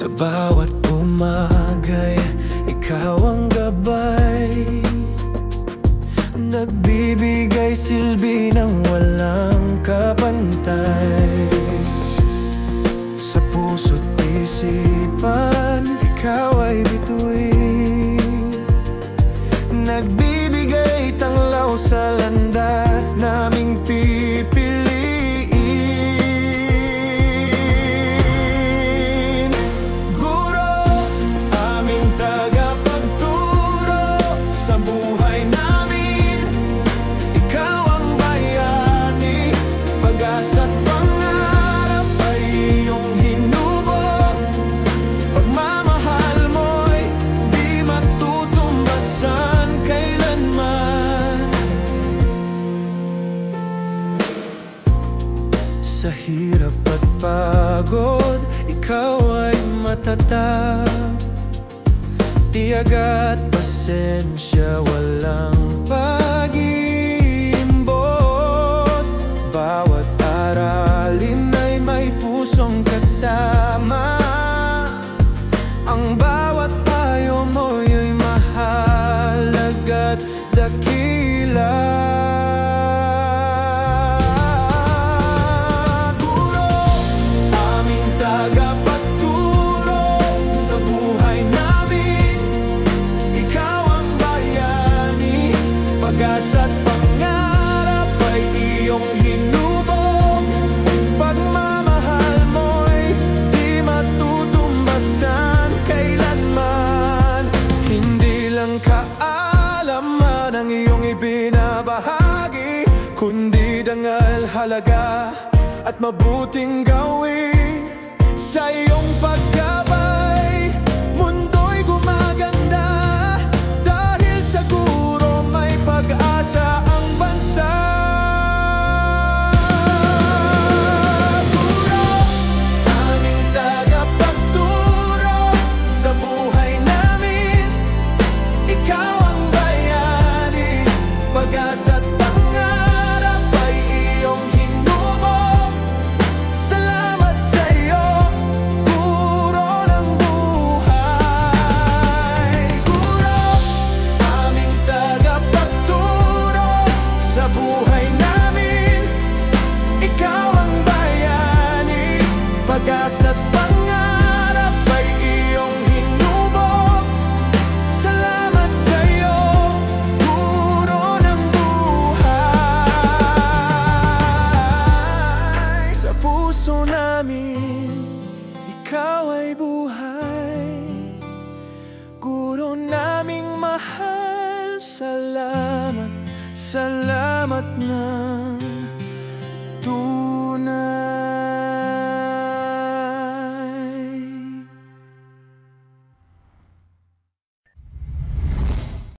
Sa bawat umaga'y ikaw ang gabay, nagbibigay silbi ng walang kapantay. Sa puso't isipan, ikaw ay bituin, nagbibigay tanglaw sa landas naming pipiliin. Guro, aming tagapagturo sa buhay namin. Ikaw ang bayani, pag-asa't pangarap ay iyong hinubog. Pagmamahal mo'y di matutumbasan kailanman. Sa hirap at pagod, ikaw ay matatag, tiyag at pasensya, walang pag-iimbot. Bawat aralin ay may pusong kasama, ang bawat payo mo'y mahalaga at dakila. Pag-asa't pangarap ay iyong hinubog. Pagmamahal mo'y di matutumbasan kailanman. Hindi lang kaalaman ang iyong ibinabahagi, kundi dangal, halaga at mabuting gawin. Sa iyong paggabay, mundo'y gumaganda, dahil sa guro may pag-asa ang bansa. Guro, aming tagapagturo sa buhay namin. Ikaw ang bayani, pag-asa't pangarap ay iyong hinubog. Salamat sa iyo, guro ng buhay. Guro, aming tagapagturo sa buhay namin. Ikaw ang bayani, pag-asa't pangarap ay iyong hinubog. Salamat sa iyo, guro ng buhay. Sa puso namin, ikaw ay buhay, guro naming mahal. Salamat, salamat na.